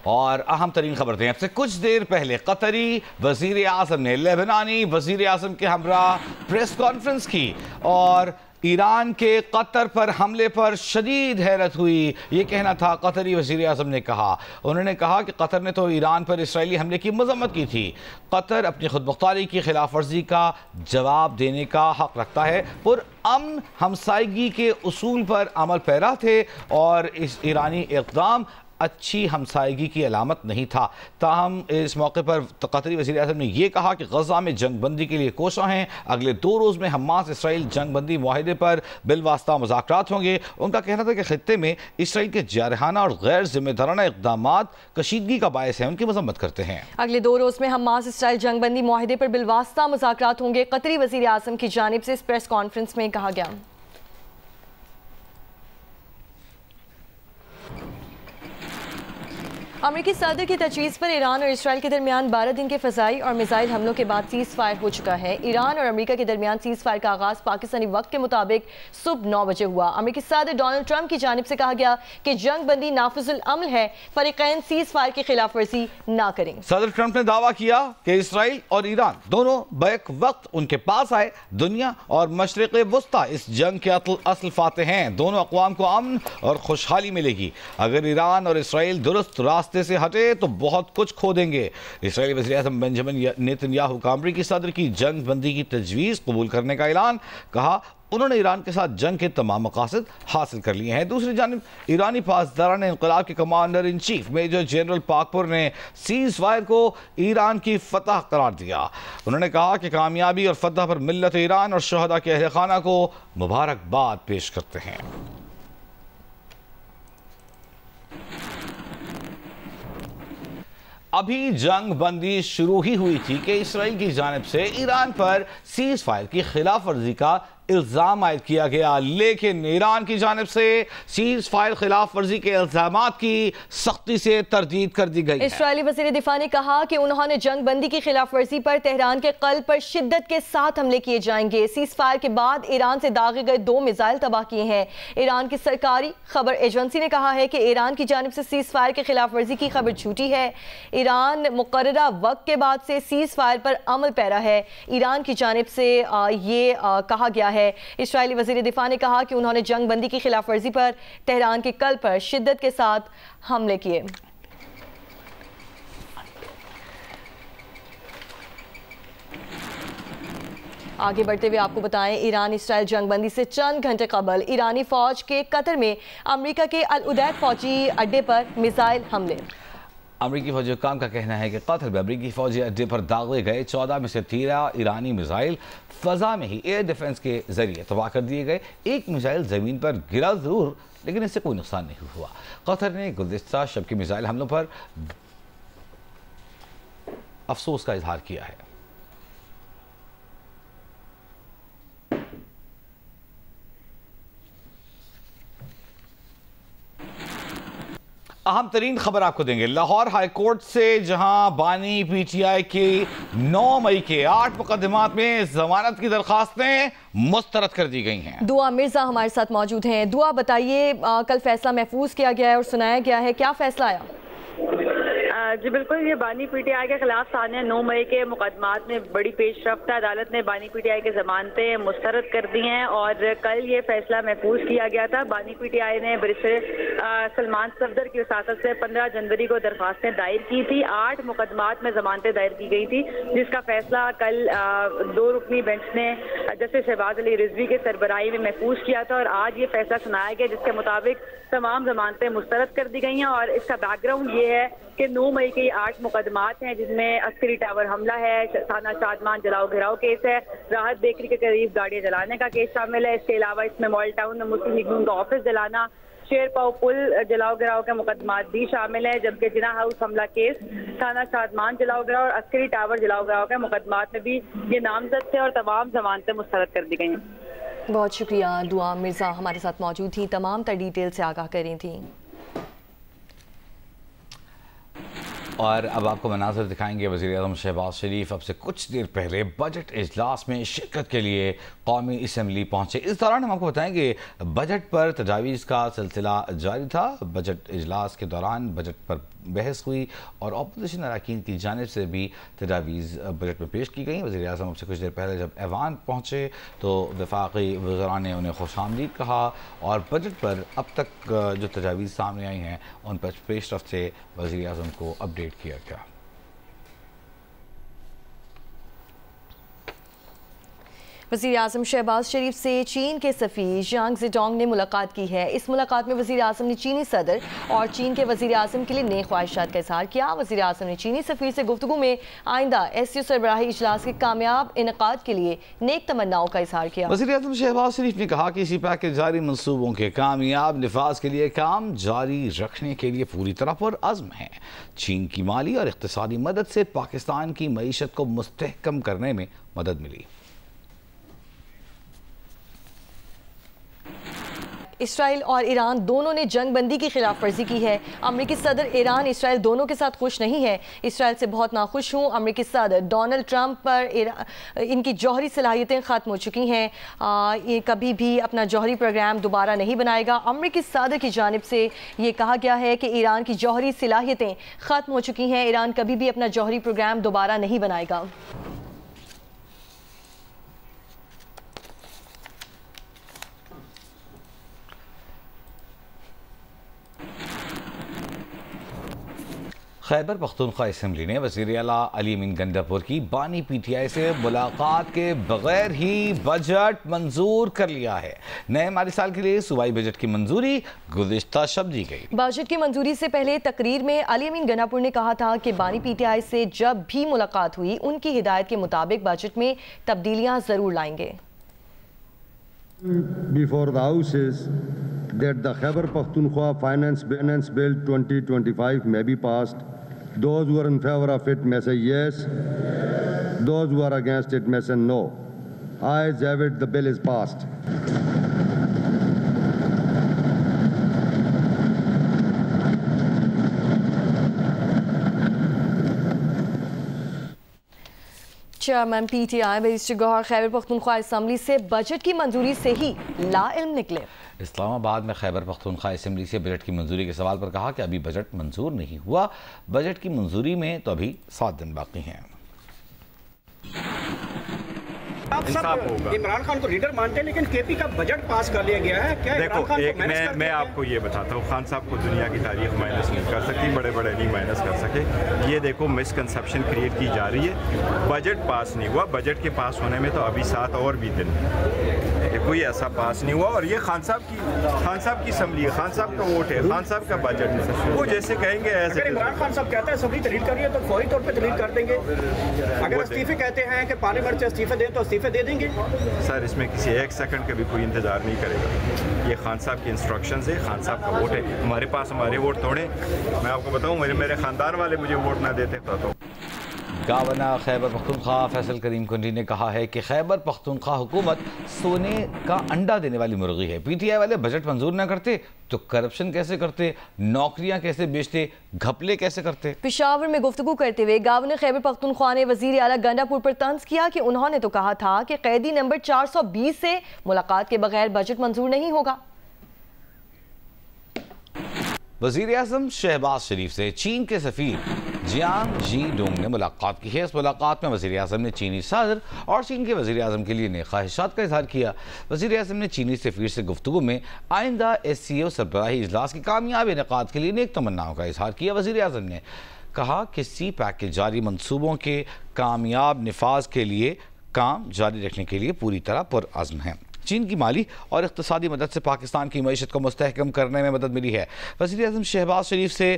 और अहम तरीन खबर दें, अब से कुछ देर पहले कतरी वजीर आज़म ने लेबनानी वजीर आज़म के हमरा प्रेस कॉन्फ्रेंस की और ईरान के कतर पर हमले पर शदीद हैरत हुई। ये कहना था कतरी वजीर आज़म ने कहा। उन्होंने कहा कि कतर ने तो ईरान पर इसराइली हमले की मजम्मत की थी। कतर अपनी खुदमुख्तारी की खिलाफ वर्जी का जवाब देने का हक रखता है। पुरअमन हमसायगी के उसूल पर अमल पैरा थे और इस ईरानी इक़दाम अच्छी हमसायगी की अलामत नहीं था। ताहम इस मौके पर कतरी वज़ीर आज़म ने यह कहा कि गज़ा में जंग बंदी के लिए कोशा हैं। अगले 2 रोज़ में हमास इसराइल जंग बंदी मुआहदे पर बिलवास्ता मुज़ाकरात होंगे। उनका कहना था कि खित्ते में इसराइल के जारहाना और गैर जिम्मेदाराना इक़दाम कशीदगी का बायस है, उनकी मजम्मत करते हैं। अगले 2 रोज़ में हमास इसराइल जंग बंदी मुआहदे पर बिलवास्ता मुज़ाकरात होंगे, कतरी वज़ीर आज़म की जानिब से इस प्रेस कॉन्फ्रेंस में कहा गया। अमेरिकी सदर की तजवीज़ पर ईरान और इसराइल के दरमियान 12 दिन के फ़ज़ाई और मिसाइल हमलों के बाद सीज़ फायर हो चुका है। ईरान और अमेरिका के दरमियान सीज़ फायर का आगाज़ पाकिस्तानी वक्त के मुताबिक सुबह 9 बजे हुआ। अमेरिकी सदर डोनाल्ड ट्रंप की जानिब से कहा गया कि जंग बंदी नाफिजुल अमल है, फ़रीक़ैन सीज़ फायर की खिलाफ वर्जी ना करें। सदर ट्रंप ने दावा किया कि इसराइल और ईरान दोनों बैक वक्त उनके पास आए। दुनिया और मशरिक़ वस्ता इस जंग के असल फातेह हैं। दोनों अक़वाम को अमन और खुशहाली मिलेगी। अगर ईरान और इसराइल दुरुस्त रास्ते से हटे तो बहुत कुछ खो देंगे। इसराइली वज़ीर आज़म बेंजामिन नेतन्याहू का अमरीकी सदर की जंग बंदी की तजवीज़ कबूल करने का ऐलान। कहा उन्होंने ईरान के साथ जंग के तमाम मकासद हासिल कर लिए हैं। दूसरी जानिब ईरानी पासदारान इंक़िलाब के commander in chief major general Pakpour ने सीज़ फायर को ईरान की फतह करार दिया। उन्होंने कहा कि कामयाबी और फतह पर मिल्लत ईरान और शहदा के अहले खाना को मुबारकबाद पेश करते हैं। अभी जंग बंदी शुरू ही हुई थी कि इसराइल की जानिब से ईरान पर सीज़ फायर की खिलाफ वर्जी का इल्ज़ाम आयद किया गया, लेकिन ईरान की जानिब से सीज़ फायर खिलाफ वर्जी के इल्ज़ामात की सख्ती से तरदीद कर दी गई। इसराइली वज़ीर दिफा ने कहा कि उन्होंने जंग बंदी की खिलाफ वर्जी पर तेहरान के क़ल्ब पर शिद्दत के साथ हमले किए जाएंगे। सीज़ फायर के बाद ईरान से दागे गए 2 मिसाइल तबाह किए हैं। ईरान की सरकारी खबर एजेंसी ने कहा है कि ईरान की जानिब से सीज़ फायर के खिलाफ वर्जी की खबर झूठी है। ईरान मुकर्ररा वक्त के बाद से सीज़ फायर पर अमल पैरा है। ईरान की जानिब से ये कहा गया है। इसराइली वज़ीर दिफा ने कहा कि उन्होंने जंग बंदी की खिलाफ वर्जी पर तेहरान के क़ल्ब पर शिद्दत के साथ हमले किए। आगे बढ़ते हुए आपको बताएं, ईरान इसराइल जंग बंदी से चंद घंटे कबल ईरानी फौज के कतर में अमेरिका के अल उदैद फौजी अड्डे पर मिसाइल हमले। अमरीकी फौजी हुक्काम का कहना है कि कतर में अमरीकी फौजी अड्डे पर दागे गए 14 में से 13 ईरानी मिसाइल फ़ज़ा में ही एयर डिफेंस के जरिए तबाह कर दिए गए। एक मिसाइल ज़मीन पर गिरा ज़रूर, लेकिन इससे कोई नुकसान नहीं हुआ। कतर ने गुज़िश्ता शब के मिसाइल हमलों पर अफसोस का इजहार किया है। अहम तरीन खबर आपको देंगे लाहौर हाई कोर्ट से, जहां बानी पीटीआई की 9 मई के 8 मुकदमात में जमानत की दरखास्तें मुस्तरद कर दी गई हैं। दुआ मिर्जा हमारे साथ मौजूद हैं। दुआ बताइए, कल फैसला महफूज किया गया है और सुनाया गया है, क्या फैसला आया? जी बिल्कुल, ये बानी पीटीआई के खिलाफ सानिया 9 मई के मुकदमात में बड़ी पेशरफ्त है। अदालत ने बानी पीटीआई के जमानतें मुस्तरद कर दी हैं और कल ये फैसला महफूज किया गया था। बानी पीटीआई ने बैरिस्टर सलमान सफदर की वसातत से 15 जनवरी को दरख्वास्तें दायर की थी। 8 मुकदमात में जमानतें दायर की गई थी, जिसका फैसला कल 2 रुकनी बेंच ने जस्टिस शहबाज अली रिजवी के सरबराही में महफूज किया था और आज ये फैसला सुनाया गया, जिसके मुताबिक तमाम जमानतें मुस्तरद कर दी गई हैं। और इसका बैकग्राउंड ये है कि 9 मई के 8 मुकदमात हैं, जिसमें अस्करी टावर हमला है, थाना शादमान जलाओ घिराव केस है, राहत बेकरी के करीब गाड़ियां जलाने का केस शामिल है। इसके अलावा इसमें मॉडल टाउन में मुस्लिम लीग का ऑफिस जलाना, शेर पाव पुल जलाओ गिराव के मुकदमात भी शामिल है। जबकि जिना हाउस हमला केस, थाना शादमान जलाओ गिराव और अस्करी टावर जलाओ गिराव के मुकदमात में भी ये नामजद थे और तमाम जमानतें मुस्तरद कर दी गई हैं। बहुत शुक्रिया, दुआ मिर्जा हमारे साथ मौजूद थी, तमाम तर डिटेल से आगाह कर रही थी। और अब आपको मनाज़र दिखाएंगे। वज़ीर-ए-आज़म शहबाज शरीफ अब से कुछ देर पहले बजट इजलास में शिरकत के लिए कौमी असम्बली पहुँचे। इस दौरान हम आपको बताएंगे बजट पर तजावीज़ का सिलसिला जारी था। बजट इजलास के दौरान बजट पर बहस हुई और अपोजिशन अरकान की जानिब से भी तजावीज़ बजट में पेश की गई। वज़ीर-ए-आज़म अब से कुछ देर पहले जब ऐवान पहुँचे तो वफाकी वज़रा ने उन्हें खुशामदीद कहा और बजट पर अब तक जो तजावीज़ सामने आई हैं उन पर पेशरफ्त से वज़ीर-ए-आज़म को अपडेट किया गया। वज़ीर-ए-आज़म शहबाज शरीफ से चीन के सफ़ीर जियांग ज़ेडोंग ने मुलाकात की है। इस मुलाकात में वज़ीर-ए-आज़म ने चीनी सदर और चीन के वज़ीर-ए-आज़म के लिए नेक ख्वाहिशात का इज़हार किया। वज़ीर-ए-आज़म ने चीनी सफ़ीर से गुफ्तगू में आइंदा SCO सरबराही इजलास के कामयाब इनेकाद के लिए नेक तमन्नाओं का इज़हार किया। वज़ीर-ए-आज़म शहबाज शरीफ ने कहा कि इसी पैक के जारी मनसूबों के कामयाब निफाज के लिए काम जारी रखने के लिए पूरी तरह पर अज़्म है। चीन की माली और इक़्तिसादी मदद से पाकिस्तान की मईशत को मुस्तहकम करने में मदद मिली। इसराइल और ईरान दोनों ने जंग बंदी की खिलाफ वर्जी की है। अमरीकी सदर ईरान इसराइल दोनों के साथ खुश नहीं है। इसराइल से बहुत नाखुश हूँ। अमरीकी सदर डोनाल्ड ट्रंप पर इनकी जौहरी सलाहियतें ख़त्म हो चुकी हैं। ये कभी भी अपना जौहरी प्रोग्राम दोबारा नहीं बनाएगा। अमरीकी सदर की जानिब से ये कहा गया है कि ईरान की जौहरी सलाहियतें ख़त्म हो चुकी हैं। ईरान कभी भी अपना जौहरी प्रोग्राम दोबारा नहीं बनाएगा। खैबर पख्तूनख्वा असम्बली ने वज़ीर आला अली अमीन गंडापुर की बानी PTI से मुलाकात के बगैर ही बजट मंजूर कर लिया है। नए माली साल के लिए सूबाई बजट की मंजूरी गुज़िश्ता शब दी गई। बजट की मंजूरी से पहले तकरीर में अली अमीन गंडापुर ने कहा था कि बानी PTI से जब भी मुलाकात हुई उनकी हिदायत के मुताबिक बजट में तब्दीलियां जरूर लाएंगे। Before the House is that the Khyber Pakhtunkhwa Finance Bill 2025 may be passed. Those who are in favor of it may say yes. Those who are against it may say no. Ayes have it, the bill is passed. Chairman PTI barrister Gohar Khyber Pakhtunkhwa assembly से budget की मंजूरी से ही लाइल्म निकले। इस्लामाबाद में Khyber Pakhtunkhwa assembly से budget की मंजूरी के सवाल पर कहा कि अभी बजट मंजूर नहीं हुआ। बजट की मंजूरी में तो अभी 7 दिन बाकी हैं। आप सब इमरान खान को लीडर मानते हैं लेकिन KP का बजट पास कर लिया गया है। क्या देखो एक मैं आपको ये बताता हूँ, खान साहब को दुनिया की तारीख माइनस नहीं कर सकती, बड़े बड़े नहीं माइनस कर सके। ये देखो मिसकंसेप्शन क्रिएट की जा रही है। बजट पास नहीं हुआ, बजट के पास होने में तो अभी 7 और भी दिन है। कोई ऐसा पास नहीं हुआ और ये खान साहब की असम्बली है, खान साहब का वोट है, खान साहब का बजट है। वो जैसे कहेंगे ऐसे। इमरान खान साहब कहते हैं असम्बली तहरीर करिए तो फौरी तौर पर तहरीर कर देंगे। अगर इस्तीफे कहते हैं कि पार्लियामेंट से इस्तीफे दें तो इस्तीफे दे देंगे। सर इसमें किसी 1 सेकंड का भी कोई इंतजार नहीं करेगा। ये खान साहब की इंस्ट्रक्शंस है, खान साहब का वोट है। हमारे पास हमारे वोट तोड़े। मैं आपको बताऊं मेरे खानदान वाले मुझे वोट ना देते तो। गवर्नर खैबर पख्तूनख्वा फैसल करीम कुंडी ने कहा है कि खैबर पख्तूनख्वा हुकूमत सोने का अंडा देने वाली मुर्गी है। PTI वाले बजट मंजूर न करते तो करप्शन कैसे करते, नौकरियां कैसे बेचते, घपले कैसे करते। पेशावर में गुफ्तगू करते हुए गवर्नर खैबर पख्तूनख्वा ने वजीर आला गंडापुर पर तंज किया कि उन्होंने तो कहा था कि कैदी नंबर 420 से मुलाकात के बगैर बजट मंजूर नहीं होगा। वज़ीर-ए-आज़म शहबाज शरीफ से चीन के सफ़ीर जियांग ज़ीडोंग ने मुलाकात की है। इस मुलाकात में वज़ीर-ए-आज़म ने चीनी सदर और चीन के वज़ीर-ए-आज़म के लिए नेक ख्वाहिशात का इज़हार किया। वज़ीर-ए-आज़म ने चीनी सफ़ीर से गुफ्तगू में आइंदा SCO सरबराही इजलास की कामयाब इनेकाद के लिए नेक तमन्नाओं का इज़हार किया। वज़ीर-ए-आज़म ने कहा कि CPAC के जारी मनसूबों के कामयाब निफाज के लिए काम जारी रखने के लिए पूरी तरह पुरअज़्म है। चीन की माली और इक़्तिसादी मदद से पाकिस्तान की मईशत को मुस्तहकम करने में मदद मिली है। वज़ीर-ए-आज़म शहबाज शरीफ से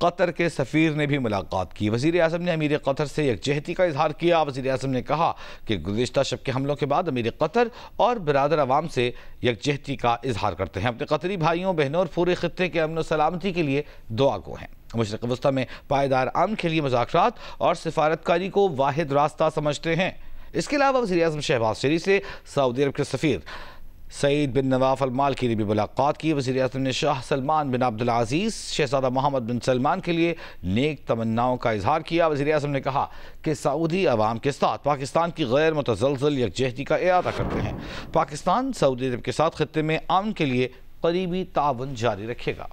कतर के सफ़ीर ने भी मुलाकात की। वज़ीर-ए-आज़म ने अमीर कतर से यकजहती का इजहार किया। वज़ीर-ए-आज़म ने कहा कि गुज़िश्ता शब के हमलों के बाद अमीर कतर और बिरादर अवाम से यकजहती का इजहार करते हैं। अपने कतरी भाइयों बहनों और पूरे खित्ते के अमन और सलामती के लिए दुआ गो हैं। मशरिक़ वस्ता में पायदार अमन के लिए मुज़ाकरात और सिफारतकारी को वाहिद रास्ता समझते हैं। इसके अलावा वज़ीर-ए-आज़म शहबाज शरीफ से सऊदी अरब के सफ़ीर सईद बिन नवाफ अल मालिकी ने भी मुलाकात की। वज़ीर आज़म ने शाह सलमान बिन अब्दुल अज़ीज़ शहज़ादा मोहम्मद बिन सलमान के लिए नेक तमन्नाओं का इजहार किया। वज़ीर आज़म ने कहा कि सऊदी अवाम के साथ पाकिस्तान की गैर मुतज़लज़ल यकजहती का इरादा करते हैं। पाकिस्तान सऊदी अरब के साथ खत्ते में अमन के लिए करीबी ताउन जारी रखेगा।